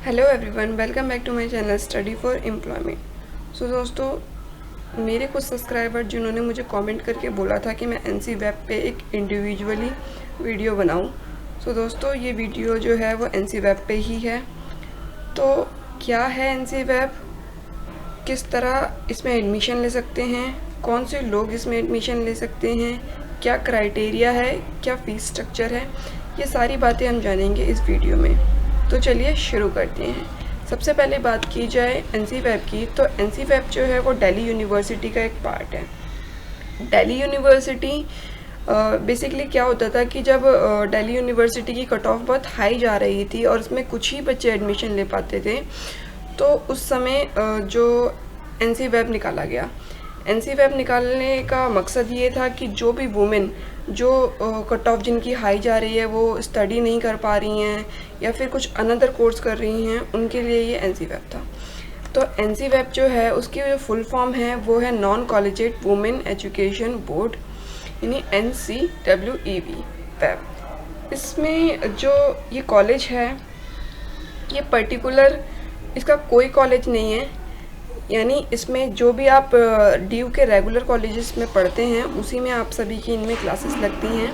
Hello everyone, welcome back to my channel study for employment. So दोस्तों, मेरे कुछ subscriber जिन्होंने मुझे कमेंट करके बोला था कि मैं एनसी वेब पे एक इंडिविजुअली वीडियो बनाऊं। सो दोस्तों, ये वीडियो जो है वो एनसी वेब पे ही है। तो क्या है एनसी वेब, किस तरह इसमें एडमिशन ले सकते हैं, कौन से लोग इसमें एडमिशन ले सकते हैं, क्या क्राइटेरिया है, क्या फ़ीस स्ट्रक्चर है, ये सारी बातें हम जानेंगे इस वीडियो में। तो चलिए शुरू करते हैं। सबसे पहले बात की जाए एनसी वेब की, तो एनसी वेब जो है वो दिल्ली यूनिवर्सिटी का एक पार्ट है। दिल्ली यूनिवर्सिटी बेसिकली क्या होता था कि जब दिल्ली यूनिवर्सिटी की कट ऑफ बहुत हाई जा रही थी और उसमें कुछ ही बच्चे एडमिशन ले पाते थे, तो उस समय जो एनसी वेब निकाला गया। एनसी वेब निकालने का मकसद ये था कि जो भी वुमेन जो कट ऑफ जिनकी हाई जा रही है, वो स्टडी नहीं कर पा रही हैं या फिर कुछ अनदर कोर्स कर रही हैं, उनके लिए ये एनसी वेब था। तो एनसी वेब जो है उसकी जो फुल फॉर्म है वो है non collegiate women education board, यानी NCWEB वेब। इसमें जो ये कॉलेज है, ये पर्टिकुलर इसका कोई कॉलेज नहीं है, यानी इसमें जो भी आप DU के रेगुलर कॉलेजेस में पढ़ते हैं उसी में आप सभी की इनमें क्लासेस लगती हैं।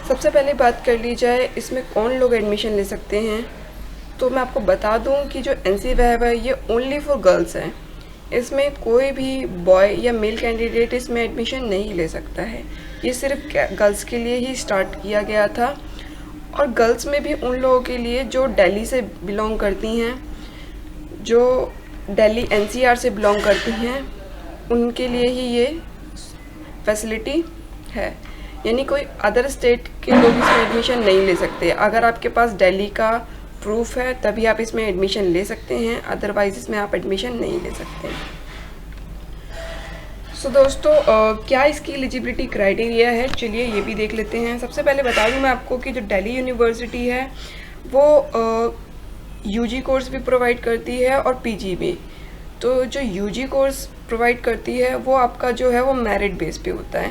सबसे पहले बात कर ली जाए इसमें कौन लोग एडमिशन ले सकते हैं, तो मैं आपको बता दूं कि जो एनसी वेब है ये ओनली फॉर गर्ल्स है। इसमें कोई भी बॉय या मेल कैंडिडेट इसमें एडमिशन नहीं ले सकता है। ये सिर्फ गर्ल्स के लिए ही स्टार्ट किया गया था, और गर्ल्स में भी उन लोगों के लिए जो दिल्ली से बिलोंग करती हैं, जो दिल्ली NCR से बिलोंग करती हैं, उनके लिए ही ये फैसिलिटी है। यानी कोई अदर स्टेट के लोग इसमें एडमिशन नहीं ले सकते। अगर आपके पास दिल्ली का प्रूफ है तभी आप इसमें एडमिशन ले सकते हैं, अदरवाइज इसमें आप एडमिशन नहीं ले सकते। सो दोस्तों, क्या इसकी एलिजिबिलिटी क्राइटेरिया है, चलिए ये भी देख लेते हैं। सबसे पहले बता दूं मैं आपको कि जो दिल्ली यूनिवर्सिटी है वो UG कोर्स भी प्रोवाइड करती है और PG भी। तो जो UG कोर्स प्रोवाइड करती है वो आपका जो है वो मेरिट बेस पे होता है।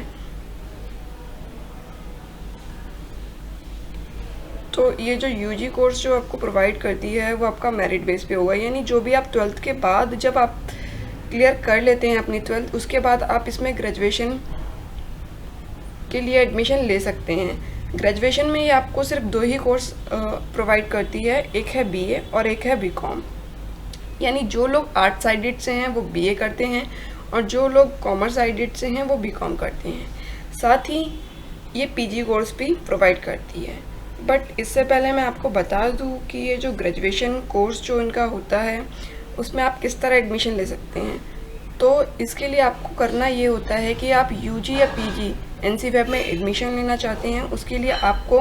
तो ये जो UG कोर्स जो आपको प्रोवाइड करती है वो आपका मेरिट बेस पे होगा, यानी जो भी आप 12th के बाद जब आप क्लियर कर लेते हैं अपनी 12th, उसके बाद आप इसमें ग्रेजुएशन के लिए एडमिशन ले सकते हैं। ग्रेजुएशन में ये आपको सिर्फ 2 ही कोर्स प्रोवाइड करती है, एक है BA और एक है BCom। यानी जो लोग आर्ट साइडेड से हैं वो BA करते हैं और जो लोग कॉमर्स साइडेड से हैं वो BCom करते हैं। साथ ही ये PG कोर्स भी प्रोवाइड करती है। बट इससे पहले मैं आपको बता दूं कि ये जो ग्रेजुएशन कोर्स जो इनका होता है उसमें आप किस तरह एडमिशन ले सकते हैं। तो इसके लिए आपको करना ये होता है कि आप UG या PG एनसी वेब में एडमिशन लेना चाहते हैं, उसके लिए आपको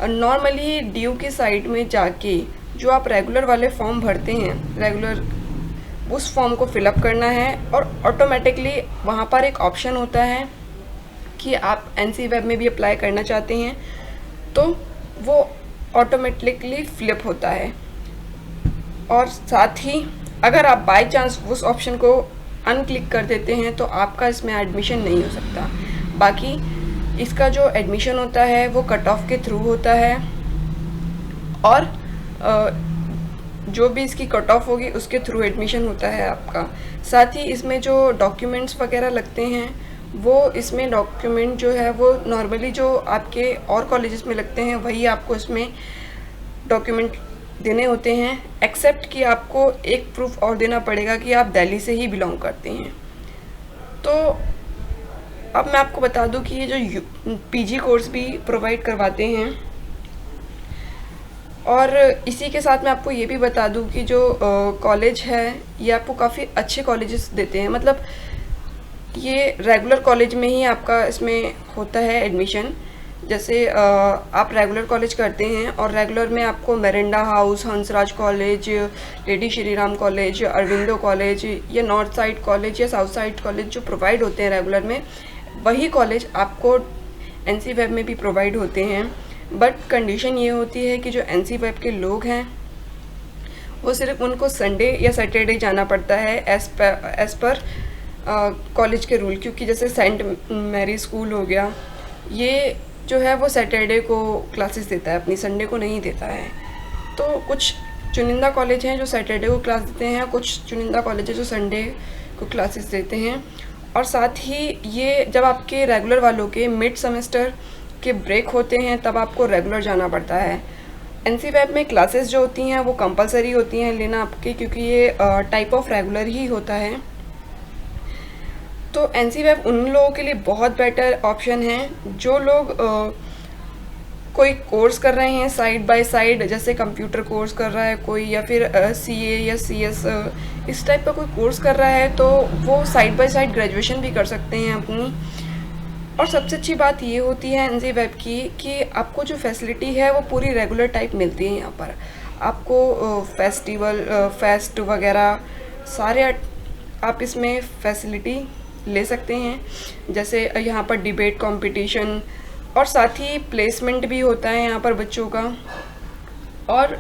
नॉर्मली DU की साइट में जाके जो आप रेगुलर वाले फॉर्म भरते हैं, रेगुलर उस फॉर्म को फिलअप करना है, और ऑटोमेटिकली वहाँ पर एक ऑप्शन होता है कि आप एनसी वेब में भी अप्लाई करना चाहते हैं, तो वो ऑटोमेटिकली फिलअप होता है। और साथ ही अगर आप बाय चांस उस ऑप्शन को अनक्लिक कर देते हैं तो आपका इसमें एडमिशन नहीं हो सकता। बाकी इसका जो एडमिशन होता है वो कट ऑफ के थ्रू होता है, और जो भी इसकी कट ऑफ होगी उसके थ्रू एडमिशन होता है आपका। साथ ही इसमें जो डॉक्यूमेंट्स वगैरह लगते हैं, वो इसमें डॉक्यूमेंट जो है वो नॉर्मली जो आपके और कॉलेजेस में लगते हैं वही आपको इसमें डॉक्यूमेंट देने होते हैं, एक्सेप्ट कि आपको एक प्रूफ और देना पड़ेगा कि आप दिल्ली से ही बिलोंग करते हैं। तो अब मैं आपको बता दूं कि ये जो PG कोर्स भी प्रोवाइड करवाते हैं, और इसी के साथ मैं आपको ये भी बता दूं कि जो कॉलेज है ये आपको काफ़ी अच्छे कॉलेजेस देते हैं। मतलब ये रेगुलर कॉलेज में ही आपका इसमें होता है एडमिशन। जैसे आप रेगुलर कॉलेज करते हैं और रेगुलर में आपको Mirinda house, Hansraj college, lady Shri Ram college, Aurobindo college, या नॉर्थ साइड कॉलेज या साउथ साइड कॉलेज जो प्रोवाइड होते हैं रेगुलर में, वही कॉलेज आपको एनसी वेब में भी प्रोवाइड होते हैं। बट कंडीशन ये होती है कि जो एनसी वेब के लोग हैं वो सिर्फ उनको संडे या सैटरडे जाना पड़ता है एज पर कॉलेज के रूल, क्योंकि जैसे सेंट मैरी स्कूल हो गया, ये जो है वो सैटरडे को क्लासेस देता है, अपनी संडे को नहीं देता है। तो कुछ चुनिंदा कॉलेज हैं जो सैटरडे को क्लास देते हैं, कुछ चुनिंदा कॉलेज है जो संडे को क्लासेस देते हैं। और साथ ही ये जब आपके रेगुलर वालों के मिड सेमेस्टर के ब्रेक होते हैं तब आपको रेगुलर जाना पड़ता है। एनसी वेब में क्लासेस जो होती हैं वो कंपलसरी होती हैं लेना आपके, क्योंकि ये टाइप ऑफ रेगुलर ही होता है। तो एनसी वेब उन लोगों के लिए बहुत बेटर ऑप्शन है जो लोग कोई कोर्स कर रहे हैं साइड बाय साइड, जैसे कंप्यूटर कोर्स कर रहा है कोई, या फिर सीए या सीएस इस टाइप का कोई कोर्स कर रहा है, तो वो साइड बाय साइड ग्रेजुएशन भी कर सकते हैं अपनी। और सबसे अच्छी बात ये होती है एनसी वेब की कि आपको जो फैसिलिटी है वो पूरी रेगुलर टाइप मिलती है। यहाँ पर आपको फेस्टिवल फेस्ट वगैरह सारे आप इसमें फैसिलिटी ले सकते हैं, जैसे यहाँ पर डिबेट कंपटीशन, और साथ ही प्लेसमेंट भी होता है यहाँ पर बच्चों का। और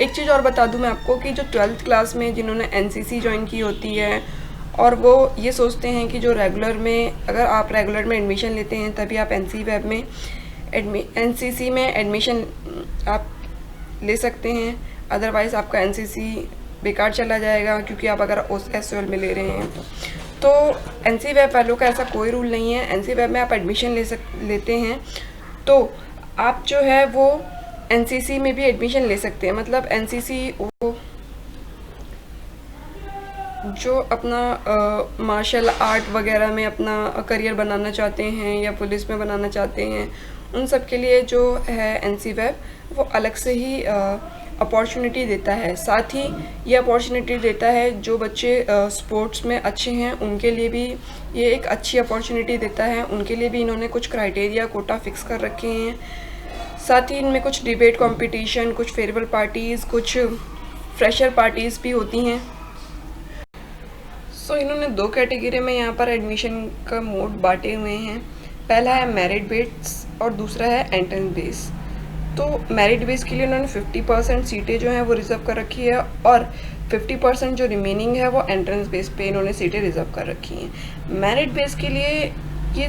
एक चीज़ और बता दूँ मैं आपको कि जो 12th क्लास में जिन्होंने एनसीसी ज्वाइन की होती है और वो ये सोचते हैं कि जो रेगुलर में, अगर आप रेगुलर में एडमिशन लेते हैं तभी आप एनसी वेब में एनसीसी में एडमिशन आप ले सकते हैं, अदरवाइज़ आपका एनसीसी बेकार चला जाएगा, क्योंकि आप अगर एसओएल में ले रहे हैं तो एनसी वेब वालों का ऐसा कोई रूल नहीं है। एनसी वेब में आप एडमिशन लेते हैं तो आप जो है वो एनसीसी में भी एडमिशन ले सकते हैं। मतलब एनसीसी जो अपना मार्शल आर्ट वगैरह में अपना करियर बनाना चाहते हैं या पुलिस में बनाना चाहते हैं, उन सब के लिए जो है एनसी वेब वो अलग से ही अपॉर्चुनिटी देता है। साथ ही ये अपॉर्चुनिटी देता है जो बच्चे स्पोर्ट्स में अच्छे हैं उनके लिए भी ये एक अच्छी अपॉर्चुनिटी देता है। उनके लिए भी इन्होंने कुछ क्राइटेरिया कोटा फिक्स कर रखे हैं। साथ ही इनमें कुछ डिबेट कंपटीशन, कुछ फेयरवेल पार्टीज़, कुछ फ्रेशर पार्टीज़ भी होती हैं। सो इन्होंने 2 कैटेगरी में यहाँ पर एडमिशन का मोड बांटे हुए हैं। पहला है मेरिट बेस और दूसरा है एंट्रेंस बेस। तो मेरिट बेस के लिए उन्होंने 50% सीटें जो हैं वो रिज़र्व कर रखी है और 50% जो रिमेनिंग है वो एंट्रेंस बेस पे इन्होंने सीटें रिज़र्व कर रखी हैं। मेरिट बेस के लिए ये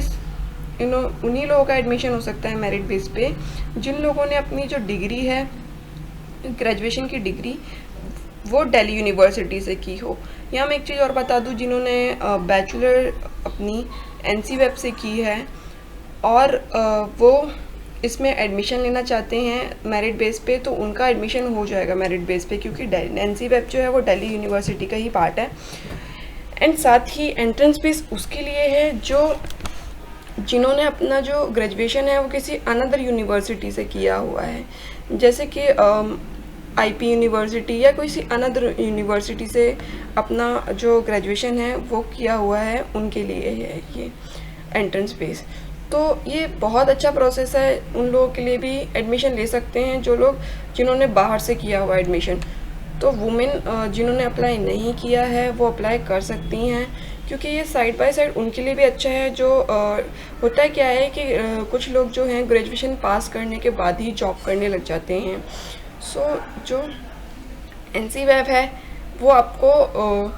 उन्हीं लोगों का एडमिशन हो सकता है मेरिट बेस पे जिन लोगों ने अपनी जो डिग्री है, ग्रेजुएशन की डिग्री, वो दिल्ली यूनिवर्सिटी से की हो। यहाँ मैं एक चीज़ और बता दूँ, जिन्होंने बैचलर अपनी एनसी वेब से की है और वो इसमें एडमिशन लेना चाहते हैं मेरिट बेस पे, तो उनका एडमिशन हो जाएगा मेरिट बेस पे, क्योंकि एनसी वेब जो है वो दिल्ली यूनिवर्सिटी का ही पार्ट है। एंड साथ ही एंट्रेंस बेस उसके लिए है जो जिन्होंने अपना जो ग्रेजुएशन है वो किसी अनदर यूनिवर्सिटी से किया हुआ है, जैसे कि आईपी यूनिवर्सिटी या कोई सी अनदर यूनिवर्सिटी से अपना जो ग्रेजुएशन है वो किया हुआ है, उनके लिए है ये एंट्रेंस बेस। तो ये बहुत अच्छा प्रोसेस है, उन लोगों के लिए भी एडमिशन ले सकते हैं जो लोग जिन्होंने बाहर से किया हुआ एडमिशन। तो वुमेन जिन्होंने अप्लाई नहीं किया है वो अप्लाई कर सकती हैं, क्योंकि ये साइड बाय साइड उनके लिए भी अच्छा है। जो होता है क्या है कि कुछ लोग जो हैं ग्रेजुएशन पास करने के बाद ही जॉब करने लग जाते हैं। सो जो एनसी वेब है वो आपको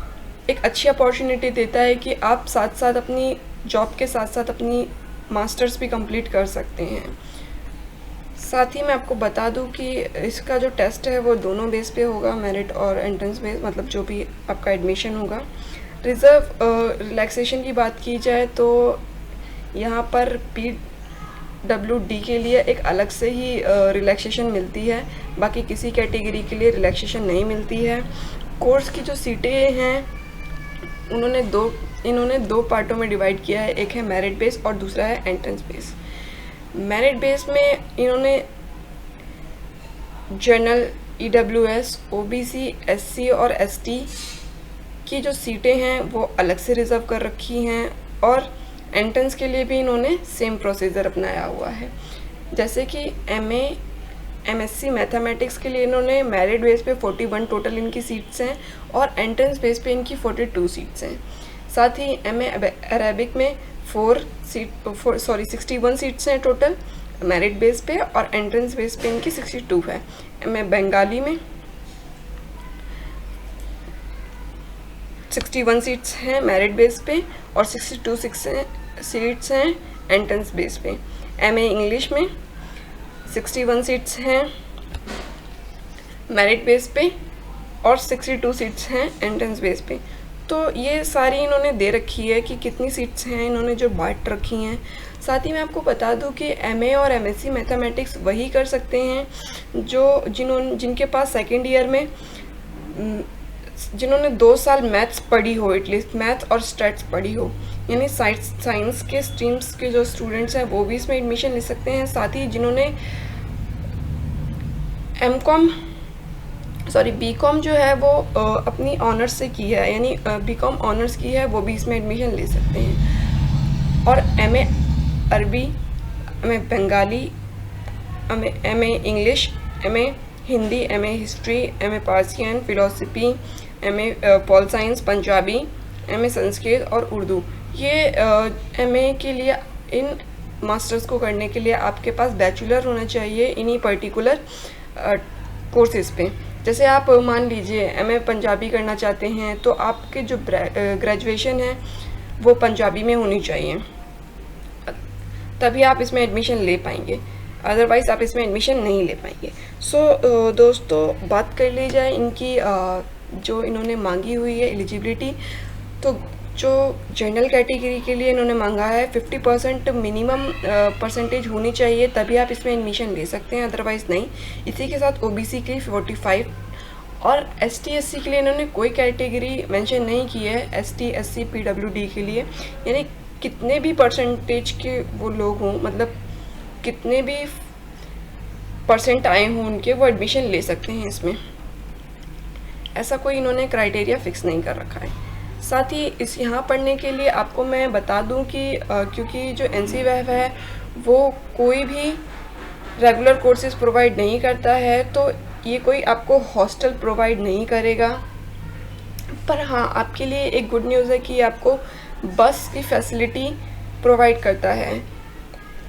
एक अच्छी अपॉर्चुनिटी देता है कि आप साथ साथ अपनी जॉब के साथ साथ अपनी मास्टर्स भी कंप्लीट कर सकते हैं। साथ ही मैं आपको बता दूं कि इसका जो टेस्ट है वो दोनों बेस पे होगा, मेरिट और एंट्रेंस बेस, मतलब जो भी आपका एडमिशन होगा। रिज़र्व रिलैक्सेशन की बात की जाए तो यहाँ पर PWD के लिए एक अलग से ही रिलैक्सेशन मिलती है, बाकी किसी कैटेगरी के लिए रिलैक्सेशन नहीं मिलती है। कोर्स की जो सीटें हैं इन्होंने दो पार्टों में डिवाइड किया है, एक है मेरिट बेस और दूसरा है एंट्रेंस बेस। मेरिट बेस में इन्होंने जनरल, EWS, OBC, SC और ST की जो सीटें हैं वो अलग से रिज़र्व कर रखी हैं, और एंट्रेंस के लिए भी इन्होंने सेम प्रोसीजर अपनाया हुआ है। जैसे कि MSc मैथमेटिक्स के लिए इन्होंने मेरिट बेस पे 41 टोटल इनकी सीट्स हैं और एंट्रेंस बेस पे इनकी 42 सीट्स हैं। साथ ही MA अरेबिक में 61 सीट्स हैं टोटल मेरिट बेस पे, और एंट्रेंस बेस पे इनकी 62 है। MA बंगाली में 61 सीट्स हैं मेरिट बेस पे और 62 सीट्स हैं एंट्रेंस बेस पे। MA इंग्लिश में 61 सीट्स हैं मेरिट बेस पे और 62 सीट्स हैं एंट्रेंस बेस पे। तो ये सारी इन्होंने दे रखी है कि कितनी सीट्स हैं, इन्होंने जो बांट रखी हैं। साथ ही मैं आपको बता दूं कि एमए और एमएससी मैथमेटिक्स वही कर सकते हैं जिनके पास सेकेंड ईयर में जिन्होंने 2 साल मैथ्स पढ़ी हो, एटलीस्ट मैथ्स और स्टैट्स पढ़ी हो। यानी साइंस के स्ट्रीम्स के जो स्टूडेंट्स हैं वो भी इसमें एडमिशन ले सकते हैं। साथ ही जिन्होंने बीकॉम जो है वो अपनी ऑनर्स से की है, यानी बीकॉम ऑनर्स की है, वो भी इसमें एडमिशन ले सकते हैं। और एमए अरबी, MA Bengali, MA English, MA Hindi, MA history, MA Persian, philosophy, MA pol science, Punjabi, MA Sanskrit और उर्दू, ये एमए के लिए, इन मास्टर्स को करने के लिए आपके पास बैचलर होना चाहिए इन्हीं पर्टिकुलर कोर्सेज़ पे। जैसे आप मान लीजिए एमए पंजाबी करना चाहते हैं तो आपके जो ग्रेजुएशन है वो पंजाबी में होनी चाहिए, तभी आप इसमें एडमिशन ले पाएंगे, अदरवाइज़ आप इसमें एडमिशन नहीं ले पाएंगे। दोस्तों, बात कर ली जाए इनकी जो इन्होंने मांगी हुई है एलिजिबिलिटी, तो जो जनरल कैटेगरी के लिए इन्होंने मांगा है 50% मिनिमम परसेंटेज होनी चाहिए, तभी आप इसमें एडमिशन ले सकते हैं, अदरवाइज़ नहीं। इसी के साथ ओबीसी के लिए 45 और एसटी एससी के लिए इन्होंने कोई कैटेगरी मेंशन नहीं की है। एसटी एससी पीडब्ल्यूडी के लिए यानी कितने भी परसेंटेज के वो लोग हों, मतलब कितने भी परसेंट आए हों उनके, वो एडमिशन ले सकते हैं इसमें। ऐसा कोई इन्होंने क्राइटेरिया फिक्स नहीं कर रखा है। साथ ही इस यहाँ पढ़ने के लिए आपको मैं बता दूं कि क्योंकि जो NCVAF है वो कोई भी रेगुलर कोर्सेज प्रोवाइड नहीं करता है, तो ये कोई आपको हॉस्टल प्रोवाइड नहीं करेगा। पर हाँ, आपके लिए एक गुड न्यूज़ है कि आपको बस की फैसिलिटी प्रोवाइड करता है,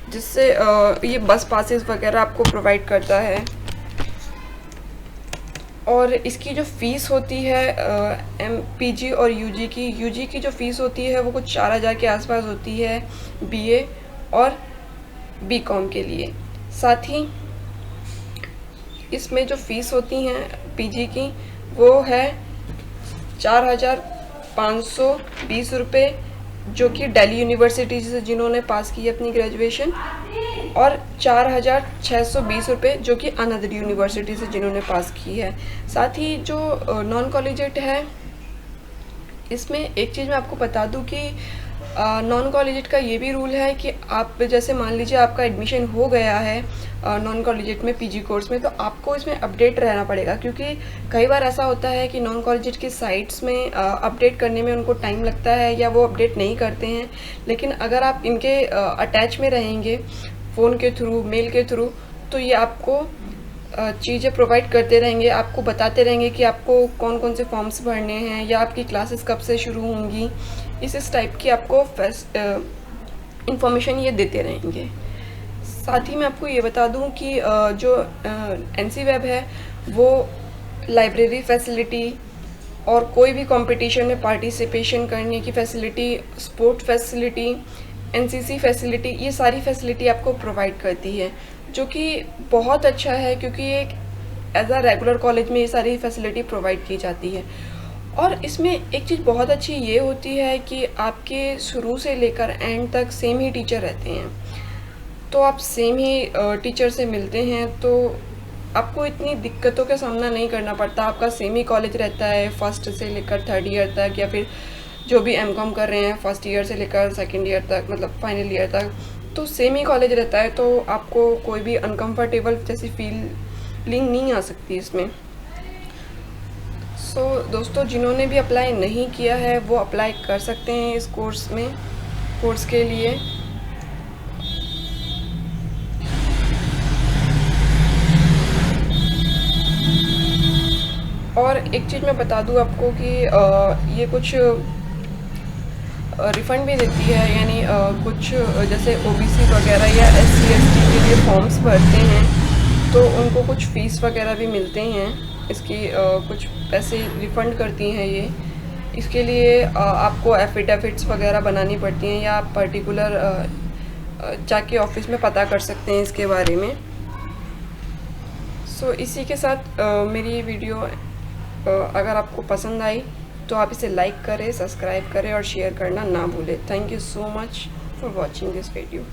जिससे ये बस पासेस वगैरह आपको प्रोवाइड करता है। और इसकी जो फ़ीस होती है पीजी और यूजी की जो फ़ीस होती है वो कुछ 4000 के आसपास होती है बीए और बीकॉम के लिए। साथ ही इसमें जो फ़ीस होती हैं पीजी की वो है 4520 रुपये, जो कि दिल्ली यूनिवर्सिटी से जिन्होंने पास की अपनी ग्रेजुएशन, और 4620 रुपये जो कि अनदर यूनिवर्सिटी से जिन्होंने पास की है। साथ ही जो नॉन कॉलेजेट है, इसमें एक चीज़ मैं आपको बता दूं कि नॉन कॉलेजेट का ये भी रूल है कि आप जैसे मान लीजिए आपका एडमिशन हो गया है नॉन कॉलेजेट में पीजी कोर्स में, तो आपको इसमें अपडेट रहना पड़ेगा, क्योंकि कई बार ऐसा होता है कि नॉन कॉलेजेट की साइट्स में अपडेट करने में उनको टाइम लगता है या वो अपडेट नहीं करते हैं। लेकिन अगर आप इनके अटैच में रहेंगे फ़ोन के थ्रू, मेल के थ्रू, तो ये आपको चीज़ें प्रोवाइड करते रहेंगे, आपको बताते रहेंगे कि आपको कौन कौन से फॉर्म्स भरने हैं या आपकी क्लासेस कब से शुरू होंगी। इस टाइप की आपको इंफॉर्मेशन ये देते रहेंगे। साथ ही मैं आपको ये बता दूं कि जो NCVAF है वो लाइब्रेरी फैसिलिटी और कोई भी कंपटीशन में पार्टिसिपेशन करने की facility, sport facility, NCC facility, ये सारी फैसिलिटी आपको प्रोवाइड करती है, जो कि बहुत अच्छा है, क्योंकि एक एज अ रेगुलर कॉलेज में ये सारी फैसिलिटी प्रोवाइड की जाती है। और इसमें एक चीज़ बहुत अच्छी ये होती है कि आपके शुरू से लेकर एंड तक सेम ही टीचर रहते हैं, तो आप सेम ही टीचर से मिलते हैं, तो आपको इतनी दिक्कतों का सामना नहीं करना पड़ता। आपका सेम ही कॉलेज रहता है फर्स्ट से लेकर थर्ड ईयर तक, या फिर जो भी MCOM कर रहे हैं फर्स्ट ईयर से लेकर सेकेंड ईयर तक, मतलब फाइनल ईयर तक, तो सेम ही कॉलेज रहता है, तो आपको कोई भी अनकम्फर्टेबल जैसी फीलिंग नहीं आ सकती इसमें। दोस्तों, जिन्होंने भी अप्लाई नहीं किया है वो अप्लाई कर सकते हैं इस कोर्स के लिए। और एक चीज़ मैं बता दूं आपको कि ये कुछ रिफ़ंड भी देती है, यानी कुछ जैसे OBC वगैरह या SC ST के लिए फॉर्म्स भरते हैं तो उनको कुछ फ़ीस वगैरह भी मिलते हैं, इसकी कुछ पैसे रिफ़ंड करती हैं ये। इसके लिए आपको एफिडेविट्स वगैरह बनानी पड़ती हैं, या आप पर्टिकुलर जाके ऑफिस में पता कर सकते हैं इसके बारे में। सो इसी के साथ मेरी वीडियो अगर आपको पसंद आई तो आप इसे लाइक करें, सब्सक्राइब करें और शेयर करना ना भूलें। Thank you so much for watching this video.